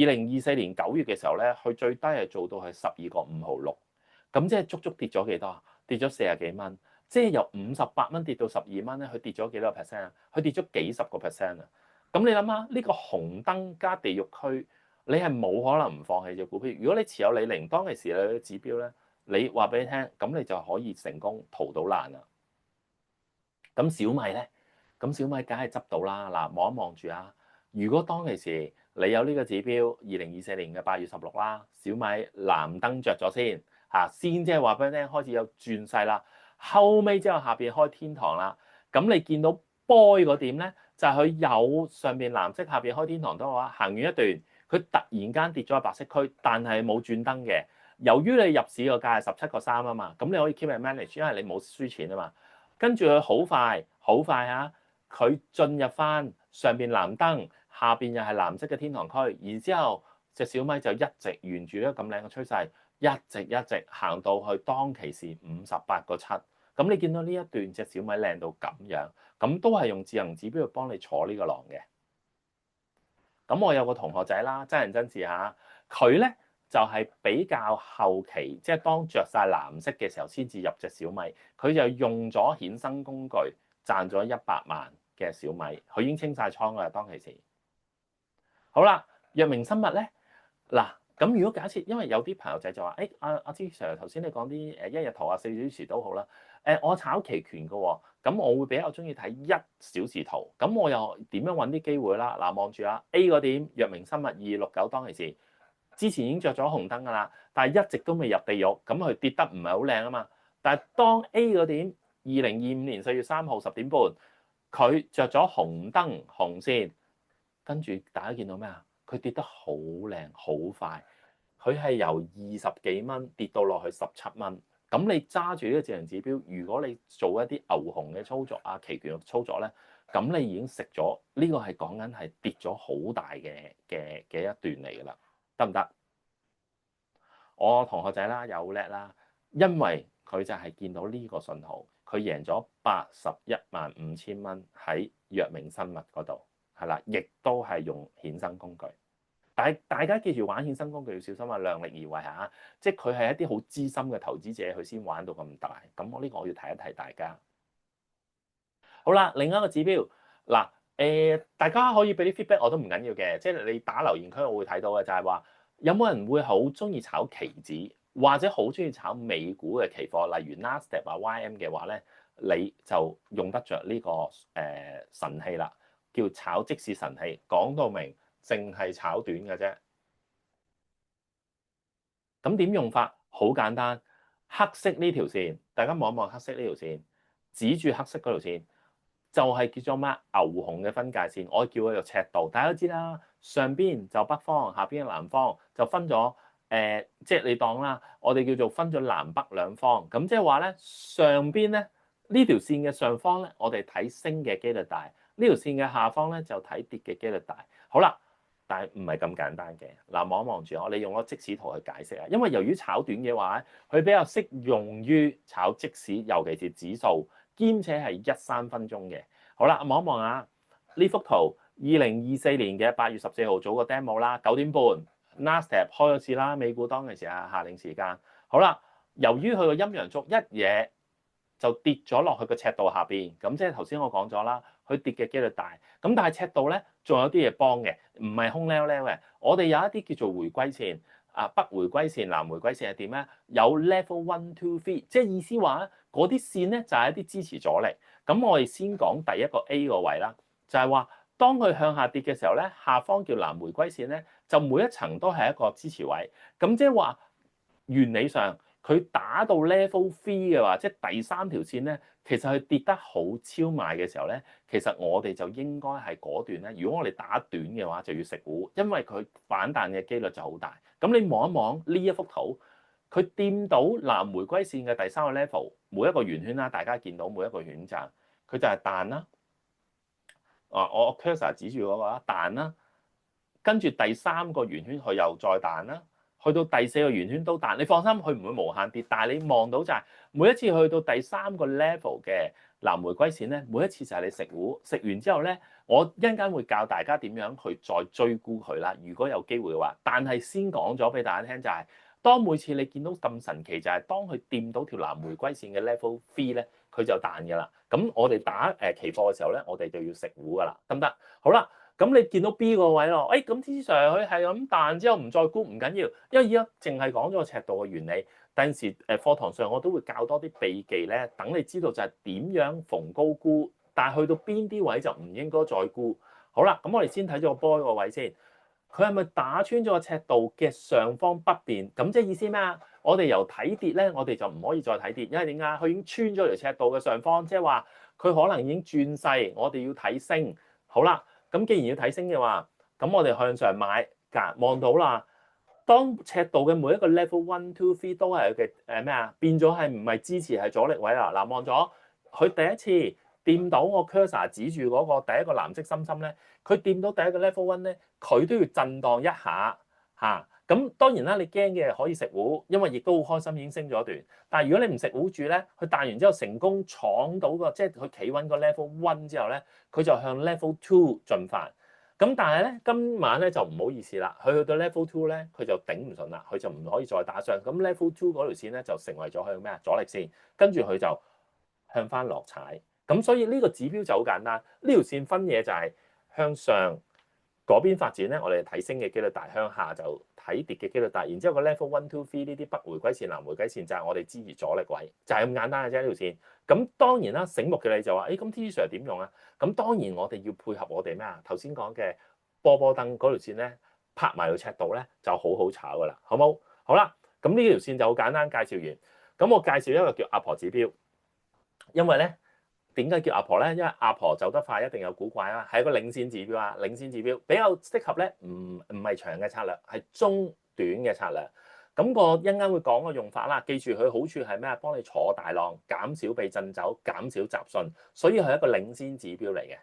2024年9月嘅時候咧，佢最低係做到係12.5毫6，咁即係足足跌咗幾多？跌咗40幾蚊，即係由58蚊跌到12蚊咧，佢跌咗幾多 percent 啊？佢跌咗幾十個 percent 啊！咁你諗下，呢個紅燈加地獄區，你係冇可能唔放棄隻股票。如果你持有李寧當其時你嘅指標咧，你話俾你聽，咁你就可以成功逃到難啦。咁小米咧，咁小米梗係執到啦。嗱，望一望住啊。如果當其時你有呢個指標，2024年嘅8月16啦，小米藍燈着咗先嚇，先即係話俾你聽開始有轉勢啦。後尾之後下邊開天堂啦，咁你見到 boy 嗰點咧？就係佢有上邊藍色，下邊開天堂都好，行完一段，佢突然間跌咗喺白色區，但係冇轉燈嘅。由於你入市個價係17.3啊嘛，咁你可以 keep it manage，因為你冇輸錢啊嘛。跟住佢好快嚇，佢進入翻上邊藍燈，下邊又係藍色嘅天堂區，然之後隻小米就一直沿住呢個咁靚嘅趨勢，一直行到去當其時58.7。咁你見到呢一段隻小米靚到咁樣，咁都係用智能指標去幫你坐呢個浪嘅。咁我有個同學仔啦，真人真事嚇，佢咧就係比較後期，即係當着晒藍色嘅時候先至入隻小米，佢就用咗衍生工具賺咗100萬嘅小米，佢已經清晒倉啦當其時。好啦，藥明生物咧嗱。咁如果假設，因為有啲朋友仔就話，阿芝 Sir 頭先你講啲一日圖啊4小時都好啦，我炒期權嘅喎，咁我會比較中意睇1小時圖，咁我又點樣揾啲機會啦？嗱，望住啊 A 嗰點，藥明生物2269當其時，之前已經着咗紅燈㗎啦，但係一直都未入地獄，咁佢跌得唔係好靚啊嘛。但係當 A 嗰點2025年4月3號10點半，佢着咗紅燈紅線，跟住大家見到咩啊？佢跌得好靚好快。佢係由20幾蚊跌到落去17蚊，咁你揸住呢個智能指標，如果你做一啲牛熊嘅操作啊、期權嘅操作咧，咁你已經食咗呢個係講緊係跌咗好大嘅一段嚟㗎啦，得唔得？我同學仔啦有叻啦，因為佢就係見到呢個信號，佢贏咗81.5千蚊喺藥明生物嗰度係啦，亦都係用衍生工具。但係大家記住玩衍生工具要小心啊，量力而為嚇，即係佢係一啲好資深嘅投資者，佢先玩到咁大。咁我呢個我要提一提大家。好啦，另一個指標嗱，大家可以俾啲 feedback，我都唔緊要嘅，即係你打留言區，我會睇到嘅就係話，有冇人會好中意炒期指，或者好中意炒美股嘅期貨，例如 Nasdaq 啊、YM 嘅話咧，你就用得着呢個神器啦，叫炒即市神器，講到明，淨係炒短嘅啫。咁點用法？好簡單，黑色呢條線，大家望一望黑色呢條線，指住黑色嗰條線。就係叫做咩牛熊嘅分界線，我叫佢做赤道。大家都知啦，上邊就北方，下邊係南方，就分咗即係你當啦，我哋叫做分咗南北兩方。咁即係話咧，上邊咧呢條線嘅上方咧，我哋睇升嘅機率大；呢條線嘅下方咧就睇跌嘅機率大。好啦，但係唔係咁簡單嘅。嗱，望一望住我哋用個即時圖去解釋啊。因為由於炒短嘅話，佢比較適用於炒即時，尤其是指數。兼且係1-3分鐘嘅。好啦，望一望下呢幅圖，2024年嘅8月14號做個 demo 啦，9點半 Nasdaq 開咗市啦，美股當其時啊下令時間。好啦，由於佢個陰陽燭一嘢就跌咗落去個赤道下邊，咁即係頭先我講咗啦，佢跌嘅機率大。咁但係赤道咧仲有啲嘢幫嘅，唔係空溜溜嘅。我哋有一啲叫做回歸線。北回歸線、南回歸線係點咧？有 level 1、2、3，即係意思話咧，嗰啲線咧就係一啲支持阻力。咁我哋先講第一個 A 個位啦，就係話當佢向下跌嘅時候咧，下方叫南回歸線咧，就每一層都係一個支持位。咁即係話原理上佢打到 level 3嘅話，即係第三條線咧，其實佢跌得好超賣嘅時候咧，其實我哋就應該係嗰段咧。如果我哋打短嘅話，就要食糊，因為佢反彈嘅機率就好大。咁你望一望呢一幅圖，佢掂到南回歸線嘅第三個 level，每一個圓圈啦，大家見到每一個圈站，佢就係彈啦。我 cursor 指住嗰個啦，彈啦。跟住第三個圓圈佢又再彈啦，去到第四個圓圈都彈。你放心，佢唔會無限跌，但係你望到就係每一次去到第三個 level 嘅南回歸線咧，每一次就係你食糊，食完之後咧，我一陣間會教大家點樣去再追沽佢啦。如果有機會嘅話，但係先講咗俾大家聽就係，當每次你見到咁神奇，就係當佢掂到條南回歸線嘅 level 3咧，佢就彈㗎啦。咁我哋打期貨嘅時候咧，我哋就要食糊㗎啦，得唔得？好啦。咁你見到 B 個位咯，咁之上佢係咁彈之後唔再沽唔緊要，因為而家淨係講咗個赤道嘅原理。第陣時課堂上我都會教多啲秘技咧，等你知道就係點樣逢高沽，但係去到邊啲位就唔應該再沽。好啦，咁我哋先睇咗個波個位先，佢係咪打穿咗個赤道嘅上方北邊？咁即係意思咩啊？我哋由睇跌咧，我哋就唔可以再睇跌，因為點解？佢已經穿咗條赤道嘅上方，即係話佢可能已經轉勢，我哋要睇升。好啦。咁既然要睇升嘅話，咁我哋向上買，望到啦。當赤道嘅每一個 level 1、2、3都係嘅咩啊？變咗係唔係支持係阻力位啦？嗱，望咗佢第一次掂到我 cursor 指住嗰個第一個藍色心心咧，佢掂到第一個 level 1咧，佢都要震盪一下嚇。咁當然啦，你驚嘅可以食糊，因為亦都好開心已經升咗一段。但係如果你唔食糊住咧，佢彈完之後成功闖到個，即係佢企穩個 level 1之後咧，佢就向 level 2進發。咁但係咧，今晚咧就唔好意思啦，佢去到 level 2咧，佢就頂唔順啦，佢就唔可以再打上。咁 level 2嗰條線咧就成為咗佢咩啊阻力線，跟住佢就向翻落踩。咁所以呢個指標就好簡單，呢條線分嘢就係向上嗰邊發展咧，我哋睇升嘅機率大，向下就睇跌嘅機率大。然之後個 level 1、2、3呢啲北回歸線、南回歸線就係我哋支持阻力位，就係咁簡單嘅啫呢條線。咁當然啦，醒目嘅你就話，咁 T Sir 點用啊？咁當然我哋要配合我哋咩啊？頭先講嘅波波燈嗰條線咧，拍埋個尺度咧就好好炒噶啦，好冇？好啦，咁呢條線就好簡單介紹完。咁我介紹一個叫阿婆指標，因為咧。點解叫阿婆咧？因為阿婆走得快，一定有古怪啦，係一個領先指標啊！領先指標比較適合咧，唔係長嘅策略，係中短嘅策略。咁個一陣間會講個用法啦。記住佢好處係咩啊？幫你坐大浪，減少被震走，減少雜訊，所以係一個領先指標嚟嘅。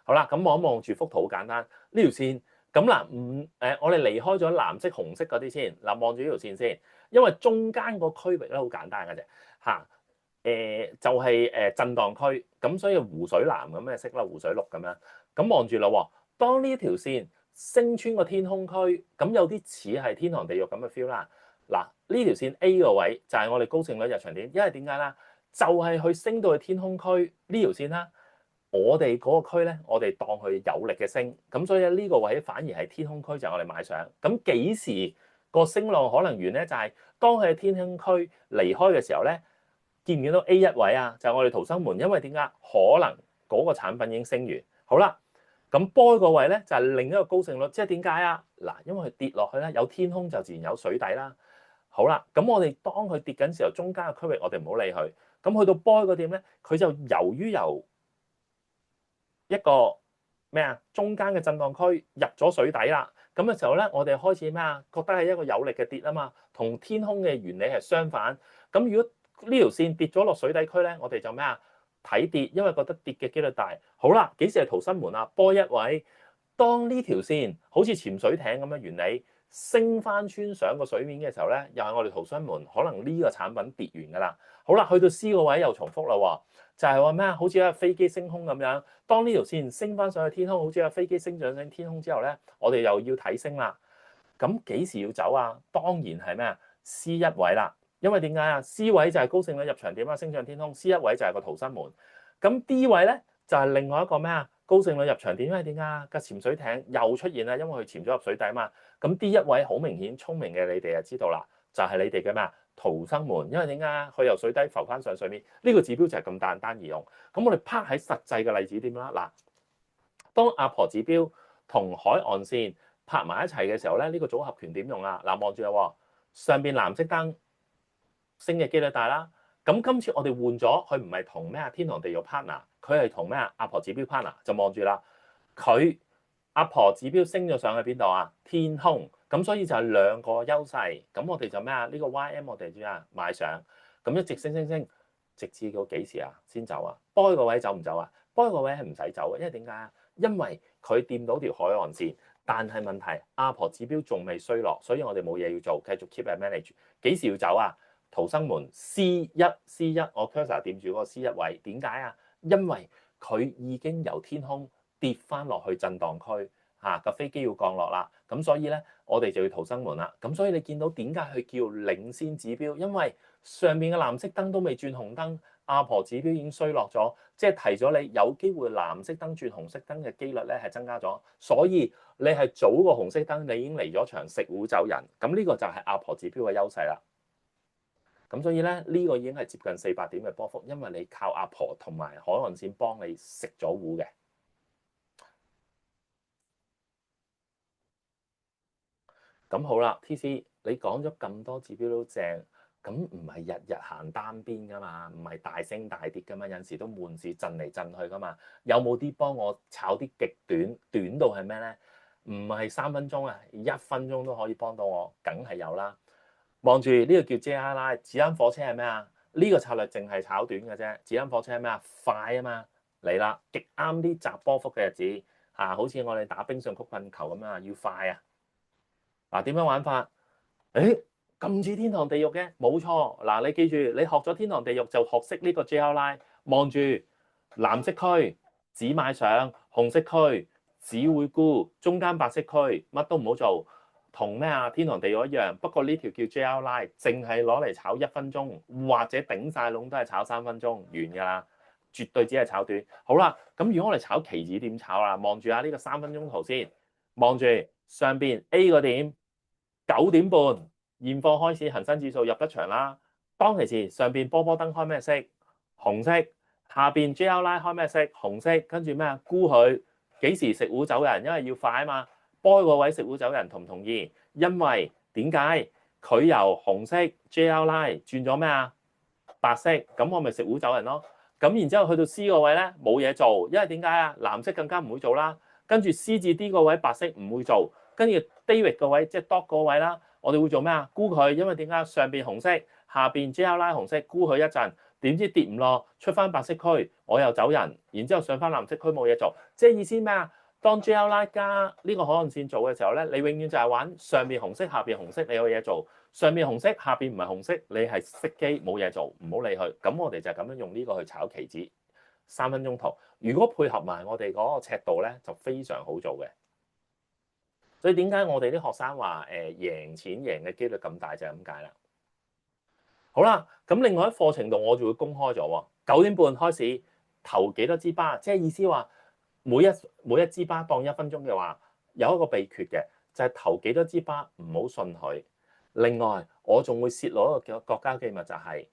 好啦，咁望一望住幅圖好簡單，呢條線咁嗱，我哋離開咗藍色、紅色嗰啲先嗱，望住呢條線先，因為中間個區域咧好簡單嘅啫嚇。就係震盪區，咁所以湖水藍咁嘅色啦，湖水綠咁樣，咁望住啦喎。當呢條線升穿個天空區，咁有啲似係天堂地獄咁嘅 feel 啦。嗱，呢條線 A 個位就係我哋高勝率入場點，因為點解啦？就係佢升到去天空區呢條線啦。我哋嗰個區咧，我哋當佢有力嘅升，咁所以呢個位反而係天空區，就係我哋買上。咁幾時個升浪可能完咧？就係當佢喺天空區離開嘅時候咧，見唔見到 A 一位啊？就係我哋逃生門，因為點解？可能嗰個產品已經升完。好啦，咁 buy 個位咧就係另一個高勝率，即係點解啊？嗱，因為佢跌落去咧，有天空就自然有水底啦。好啦，咁我哋當佢跌緊時候，中間嘅區域我哋唔好理佢。咁去到 buy 個點咧，佢就由一個咩啊？中間嘅震盪區入咗水底啦。咁嘅時候咧，我哋開始咩啊？覺得係一個有力嘅跌啊嘛，同天空嘅原理係相反。咁如果呢條線跌咗落水底區咧，我哋就咩啊？睇跌，因為覺得跌嘅機率大。好啦，幾時係逃生門啊？波一位，當呢條線好似潛水艇咁嘅原理升翻穿上個水面嘅時候咧，又係我哋逃生門，可能呢個產品跌完噶啦。好啦，去到 C 個位又重複啦喎，就係話咩啊？好似一架飛機升空咁樣，當呢條線升翻上去天空，好似一架飛機升上天空之後咧，我哋又要睇升啦。咁幾時要走啊？當然係咩啊？ C 一位啦。因為點解啊 ？C 位就係高勝率入場點啊，升上天空。C 一位就係個逃生門。咁 D 位咧就係另外一個咩啊？高勝率入場點，因為點解啊？個潛水艇又出現啦，因為佢潛咗入水底嘛。咁 D 一位好明顯，聰明嘅你哋就知道啦，就係你哋嘅咩啊？逃生門。因為點解啊？佢由水底浮翻上水面，呢個指標就係咁簡單易用。咁我哋拍喺實際嘅例子點啦？嗱，當阿婆指標同海岸線拍埋一齊嘅時候咧，呢個組合拳點用啊？嗱，望住啊，上邊藍色燈。升嘅機率大啦，咁今次我哋換咗，佢唔係同咩啊天堂地獄 partner，佢係同咩啊阿婆指標 partner，就望住啦。佢阿婆指標升咗上去邊度啊？天空，咁所以就係兩個優勢。咁我哋就咩啊？呢個 YM 我哋知啊買上，咁一直升，直至到幾時啊先走啊？buy個位走唔走啊？buy個位係唔使走嘅，因為點解啊？因為佢掂到條海岸線，但係問題阿婆指標仲未衰落，所以我哋冇嘢要做，繼續 keep and manage。幾時要走啊？逃生門 C1，我 cursor 掂住嗰個 C1位，點解啊？因為佢已經由天空跌翻落去震盪區，個飛機要降落啦，咁所以咧我哋就要逃生門啦。咁所以你見到點解佢叫領先指標？因為上面嘅藍色燈都未轉紅燈，阿婆指標已經衰落咗，即係提咗你有機會藍色燈轉紅色燈嘅機率咧係增加咗，所以你係早過紅色燈，你已經離咗場食糊走人。咁呢個就係阿婆指標嘅優勢啦。咁所以咧，呢個已經係接近400點嘅波幅，因為你靠阿婆同埋海岸線幫你食咗糊嘅。咁好啦，TC，你講咗咁多指標都正，咁唔係日日行單邊噶嘛，唔係大升大跌噶嘛，有陣時都悶市震嚟震去噶嘛。有冇啲幫我炒啲極短到係咩咧？唔係3分鐘啊，1分鐘都可以幫到我，梗係有啦。望住呢個叫 JRI 子彈火車係咩啊？呢個策略淨係炒短嘅啫。子彈火車係咩啊？快啊嘛，嚟啦，極啱啲擲波幅嘅日子嚇，好似我哋打冰上曲棍球咁啊，要快啊！嗱，點樣玩法？誒，咁似天堂地獄嘅，冇錯。嗱，你記住，你學咗天堂地獄就學識呢個 JRI。望住藍色區只買上，紅色區只會沽，中間白色區乜都唔好做。同咩啊天堂地獄一樣，不過呢條叫 JL Line，淨係攞嚟炒1分鐘，或者頂晒籠都係炒3分鐘完㗎啦，絕對只係炒短。好啦，咁如果我哋炒期指點炒啊？望住下呢個3分鐘圖先，望住上邊 A 個點9點半現貨開始，恒生指數入得場啦。當其時上邊波燈開咩色？紅色。下邊 JL Line 開咩色？紅色。跟住咩啊？沽佢幾時食糊走人？因為要快啊嘛。波個位食糊走人同唔同意？因為點解佢由紅色 JL Line 轉咗咩啊？白色，咁我咪食糊走人咯。咁然之後去到 C 個位咧冇嘢做，因為點解啊？藍色更加唔會做啦。跟住 C 至 D 個位白色唔會做，跟住 David 個位即係 Dot 個位啦，我哋會做咩啊？沽佢，因為點解上邊紅色，下邊 JL Line 紅色，沽佢一陣，點知跌唔落，出翻白色區，我又走人，然之後上翻藍色區冇嘢做，即係意思咩啊？當 JL Line 加呢個海岸線做嘅時候咧，你永遠就係玩上面紅色，下邊紅色，你有嘢做；上面紅色，下邊唔係紅色，你係熄機冇嘢做，唔好理佢。咁我哋就係咁樣用呢個去炒期指。3分鐘圖。如果配合埋我哋嗰個尺度咧，就非常好做嘅。所以點解我哋啲學生話贏錢贏嘅機率咁大就係咁解啦。好啦，咁另外喺課程度我就會公開咗喎，9點半開始投幾多支巴，即係意思話每一支巴當1分鐘嘅話，有一個秘訣嘅，就係投幾多支巴唔好信佢。另外我仲會泄露一個國家機密，就係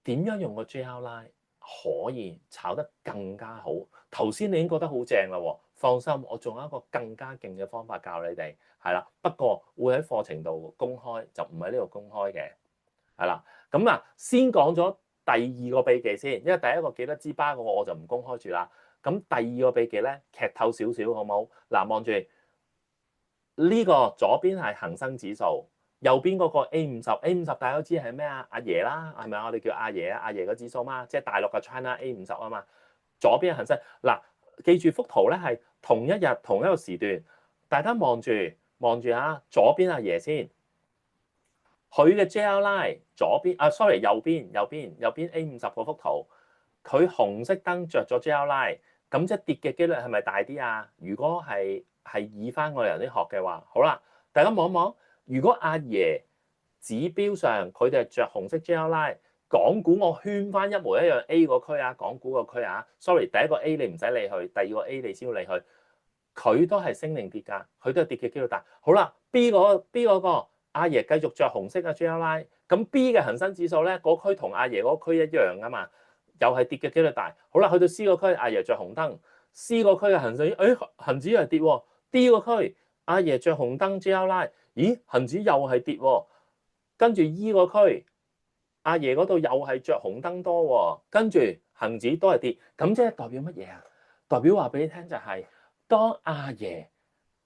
點樣用個 JLI 可以炒得更加好。頭先你已經覺得好正啦喎，放心，我仲有一個更加勁嘅方法教你哋，係啦。不過會喺課程度公開，就唔喺呢度公開嘅，係啦。咁啊，先講咗第二個秘技先，因為第一個幾多支巴嗰個我就唔公開住啦。咁第二個秘技咧，劇透少少好冇？嗱，望住呢個左邊係恒生指數。右邊嗰個 A50 大家都知係咩啊？阿爺啦，係咪啊？我哋叫阿爺啊，阿爺個指數嘛，即係大陸嘅 China A50啊嘛。左邊係恒生。嗱，記住幅圖咧係同一日同一個時段，大家望住啊，左邊阿爺先，佢嘅 JLI 左邊啊，sorry 右邊 A50嗰幅圖，佢紅色燈着咗 JLI，咁即係跌嘅機率係咪大啲啊？如果係以翻我哋人啲學嘅話，好啦，大家望一望。如果阿爺指標上佢哋係着紅色 JLI， 港股我圈翻一模一樣 A 個區啊，港股個區啊 ，sorry 第一個 A 你唔使理佢，第二個 A 你先要理佢，佢都係升定跌㗎，佢都係跌嘅機率大。好啦 ，B 嗰個阿爺繼續着紅色嘅 JLI， 咁 B 嘅恒生指數咧，嗰區同阿爺嗰區一樣㗎嘛，又係跌嘅機率大。好啦，去到 C 個區，阿爺着紅燈 ，C 個區嘅恒生，恆指又係跌喎 ，D 個區阿爺着紅燈 JLI。咦，恒指又係跌喎，跟住 E 個區，阿爺嗰度又係着紅燈多喎，跟住恒指都係跌，咁即係代表乜嘢啊？代表話俾你聽就係，當阿爺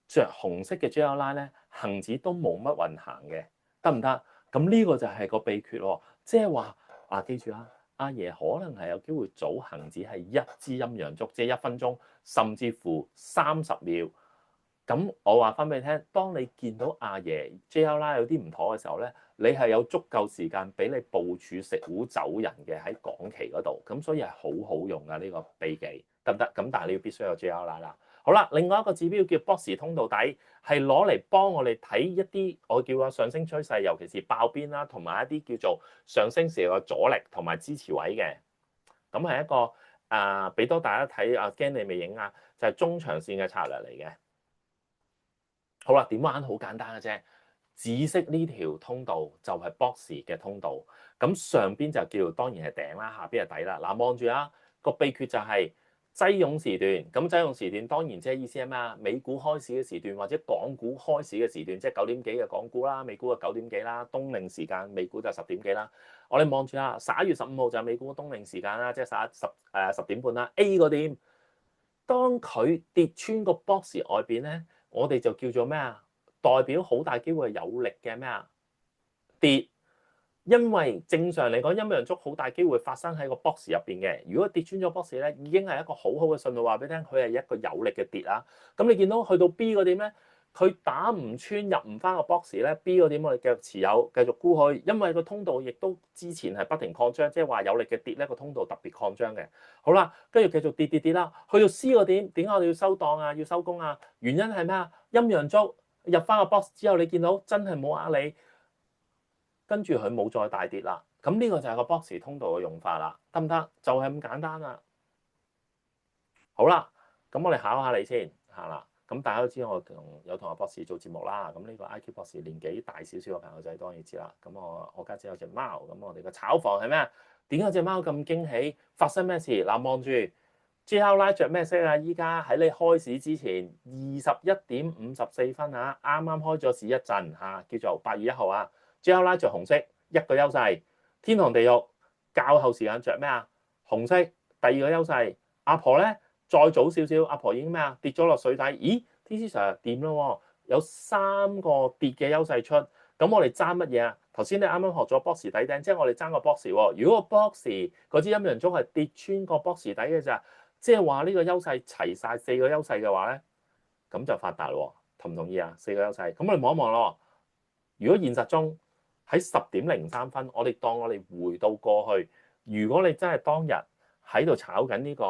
着紅色嘅 JLI 咧，恒指都冇乜運行嘅，得唔得？咁呢個就係個秘訣喎，即係話啊，記住啦，阿爺可能係有機會早恒指係一支陰陽燭，即係1分鐘，甚至乎30秒。咁我話翻俾你聽，當你見到阿爺 JLI 有啲唔妥嘅時候咧，你係有足夠時間俾你部署食糊走人嘅喺港期嗰度，咁所以係好好用噶呢個秘技，得唔得？咁但係你要必須有 JLI 啦。好啦，另外一個指標叫波時通道底，係攞嚟幫我哋睇一啲我叫個上升趨勢，尤其是爆邊啦，同埋一啲叫做上升時嘅阻力同埋支持位嘅。咁係一個俾多大家睇啊，驚你未影啊，就係中長線嘅策略嚟嘅。好啦，點玩好簡單嘅啫，紫色呢條通道就係 box 嘅通道，咁上邊就叫當然係頂啦，下邊係底啦。嗱，望住啊，個秘訣就係擠擁時段，咁擠擁時段當然即係意思係咩啊？美股開市嘅時段或者港股開市嘅時段，即係9點幾嘅港股啦，美股嘅9點幾啦，冬令時間美股就10點幾啦。我哋望住啊，11月15號就係美股冬令時間啦，即係10點半啦。A 個點，當佢跌穿個 box 外邊咧，我哋就叫做咩啊？代表好大機會係有力嘅咩啊？跌，因為正常嚟講陰陽燭好大機會發生喺個 box 入邊嘅。如果跌穿咗 box 咧，已經係一個好好嘅信號，話俾你聽，佢係一個有力嘅跌啊。咁你見到去到 B 個點咧，佢打唔穿入唔翻個 box 咧 ，B 個點我哋繼續持有，繼續沽佢，因為個通道亦都之前係不停擴張，即係話有力嘅跌咧，個通道特別擴張嘅。好啦，跟住繼續跌啦，去到 C 個點，點解我哋要收檔啊？要收工啊？原因係咩啊？陰陽燭入翻個 box 之後，你見到真係冇呃你，跟住佢冇再大跌啦。咁呢個就係個 box 通道嘅用法啦，得唔得？就係咁簡單啦。好啦，咁我哋考下你先嚇啦。咁大家都知我有同阿博士做節目啦。咁呢個 IQ 博士年紀大少少嘅朋友仔當然知啦。咁我家姐有隻貓，咁我哋個炒房係咩啊？點解隻貓咁驚喜？發生咩事？嗱，望住 JLI 着咩色啊？依家喺你開市之前21:54啊，啱啱開咗市一陣嚇，叫做8月1號啊。JLI 着紅色，一個優勢。天堂地獄較後時間着咩啊？紅色，第二個優勢。阿婆咧再早少少，阿婆已經咩啊？跌咗落水底。咦 ？TC Sir 掂咯，有3個跌嘅優勢出。咁我哋爭乜嘢啊？頭先你啱啱學咗 box 底頂，即係我哋爭個 box 喎。如果個 box 嗰支陰陽燭係跌穿個 box 底嘅咋，即係話呢個優勢齊晒4個優勢嘅話咧，咁就發達喎。同唔同意啊？4個優勢，咁我哋望一望咯。如果現實中喺10:03，我哋當我哋回到過去，如果你真係當日喺度炒緊呢個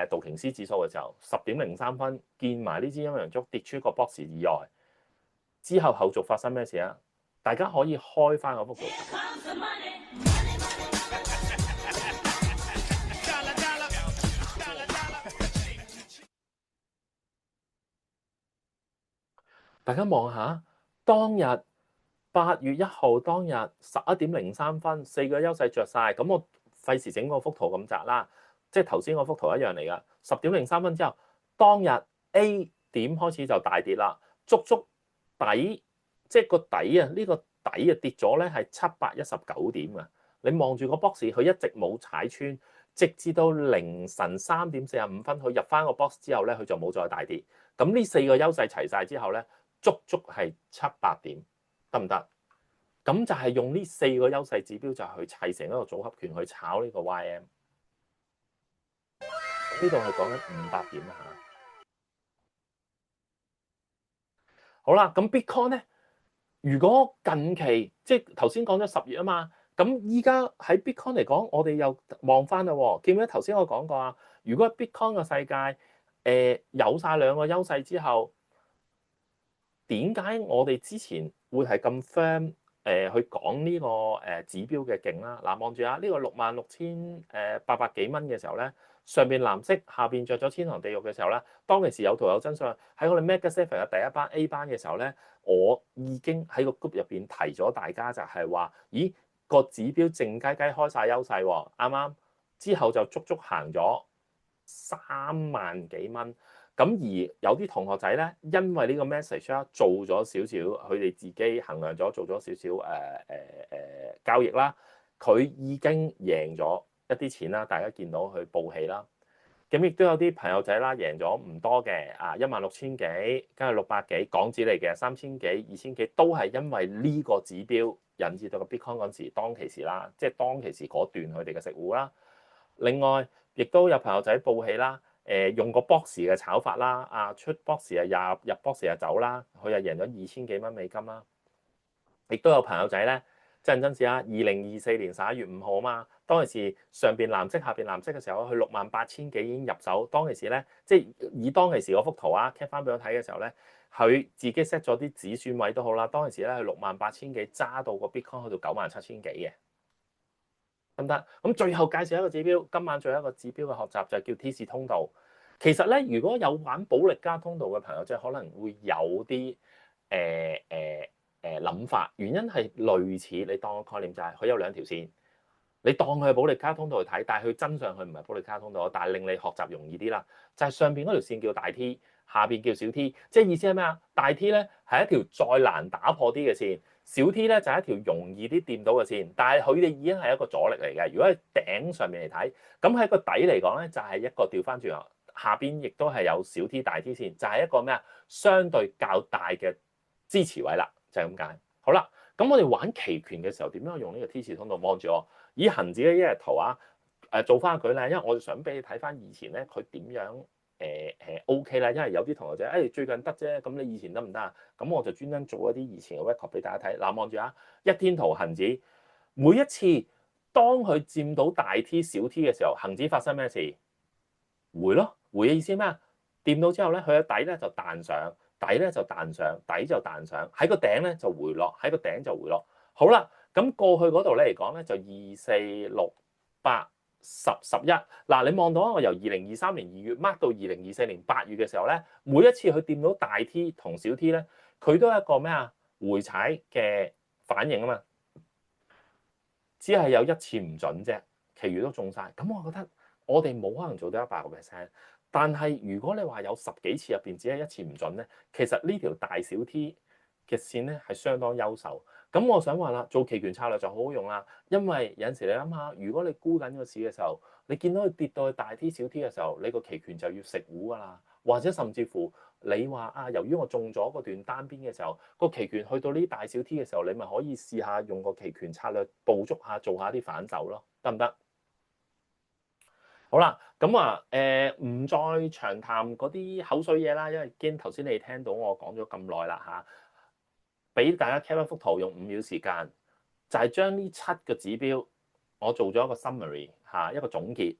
道瓊斯指數嘅時候，10.03分見埋呢支陰陽燭跌出個 box 以外，之後後續發生咩事啊？大家可以開翻個幅圖睇。大家望下，當日8月1號當日11.03分，4個優勢着晒。咁我費事整個幅圖咁窄啦，即係頭先嗰幅圖一樣嚟噶。10.03分之後，當日 A 點開始就大跌啦，足底，即係個底啊，呢個底啊跌咗咧係719點啊！你望住個 box，佢一直冇踩穿，直至到凌晨3.45分，佢入翻個 box 之後咧，佢就冇再大跌。咁呢4個優勢齊晒之後咧，足係700點，得唔得？咁就係用呢4個優勢指標就去砌成一個組合拳去炒呢個 YM。呢度係講緊500點啊！好啦，咁 Bitcoin 咧，如果近期即係頭先講咗10月啊嘛，咁依家喺 Bitcoin 嚟講，我哋又望翻啦。記唔記得頭先我講過啊？如果 Bitcoin 嘅世界有晒兩個優勢之後，點解我哋之前會係咁 firm 去講呢個指標嘅勁啦？嗱，望住啊，呢個66,800幾蚊嘅時候咧，上邊藍色，下邊着咗天堂地獄嘅時候咧，當其時有圖有真相，喺我哋 Mega Seven 嘅第一班 A 班嘅時候咧，我已經喺個 group 入邊提咗大家就係話，咦，個指標靜雞雞開晒優勢喎，啱啱之後就足行咗3萬幾蚊。咁而有啲同學仔咧，因為呢個 message 啦，做咗少少，佢哋自己衡量咗，做咗少少交易啦，佢已經贏咗一啲錢啦。大家見到佢報喜啦。咁亦都有啲朋友仔啦，贏咗唔多嘅，16,000幾，跟住600幾港紙嚟嘅，3,000幾、2,000幾，都係因為呢個指標引致到個 Bitcoin 嗰陣時當其時啦，即係當其時嗰段佢哋嘅食糊啦。另外，亦都有朋友仔報喜啦。用個 box 嘅炒法啦，出 box 入 box 就走啦，佢又贏咗2,000幾蚊美金啦。亦都有朋友仔咧，真人真事啊！2024年11月5號啊嘛，當其時上邊藍色下邊藍色嘅時候，佢68,000幾已經入手。當其時咧，即係以當其時嗰幅圖啊 cap 翻俾我睇嘅時候咧，佢自己 set 咗啲止損位都好啦。當其時咧，佢68,000幾揸到個 Bitcoin 去到97,000幾嘅。得唔得？咁最後介紹一個指標，今晚最後一個指標嘅學習就係叫 T 字通道。其實咧，如果有玩保力加通道嘅朋友，即係可能會有啲諗法。原因係類似你當個概念就係佢有兩條線，你當佢係保力加通道去睇，但係佢真相佢唔係保力加通道，但係令你學習容易啲啦。就係上邊嗰條線叫大 T，下邊叫小 T，即係意思係咩啊？大 T 咧係一條再難打破啲嘅線。小 T 咧就係一條容易啲掂到嘅線，但係佢哋已經係一個阻力嚟嘅。如果喺頂上面嚟睇，咁喺個底嚟講咧，就係一個調翻轉頭，下邊亦都係有小 T 大 T 線，就係一個咩啊？相對較大嘅支持位啦，就係咁解。好啦，咁我哋玩期權嘅時候點樣用呢個 T 字通道？望住我，以恒指嘅一日圖啊，做翻個舉例，因為我想俾你睇翻以前咧佢點樣。OK 啦，因為有啲同學仔最近得啫，咁你以前得唔得啊？咁我就專登做一啲以前嘅 record 俾大家睇。嗱，望住啊，一天圖恒指，每一次當佢佔到大 T 小 T 嘅時候，恒指發生咩事？回咯，回嘅意思咩啊？掂到之後咧，佢嘅底咧就彈上，底咧就彈上，底就彈上，喺個頂咧就回落，喺個頂就回落。好啦，咁過去嗰度咧嚟講咧就2、4、6、8。11嗱，你望到我由2023年2月 mark 到2024年8月嘅時候咧，每一次佢掂到大 T 同小 T 咧，佢都係一個咩啊？回踩嘅反應啊嘛，只係有一次唔準啫，其餘都中晒。咁我覺得我哋冇可能做到100%，但係如果你話有10幾次入邊只係一次唔準咧，其實呢條大小 T 嘅線咧係相當優秀。咁我想話啦，做期權策略就好好用啦，因為有陣時你諗下，如果你沽緊個市嘅時候，你見到佢跌到去大 T 小 T 嘅時候，你個期權就要食糊噶啦，或者甚至乎你話啊，由於我中咗嗰段單邊嘅時候，個期權去到呢大小 T 嘅時候，你咪可以試下用個期權策略捕捉下，做下啲反手咯，得唔得？好啦，咁啊唔再長談嗰啲口水嘢啦，因為驚頭先你聽到我講咗咁耐啦嚇。俾大家 cap 一幅圖，用5秒時間，就係將呢7個指標，我做咗一個 summary 一個總結。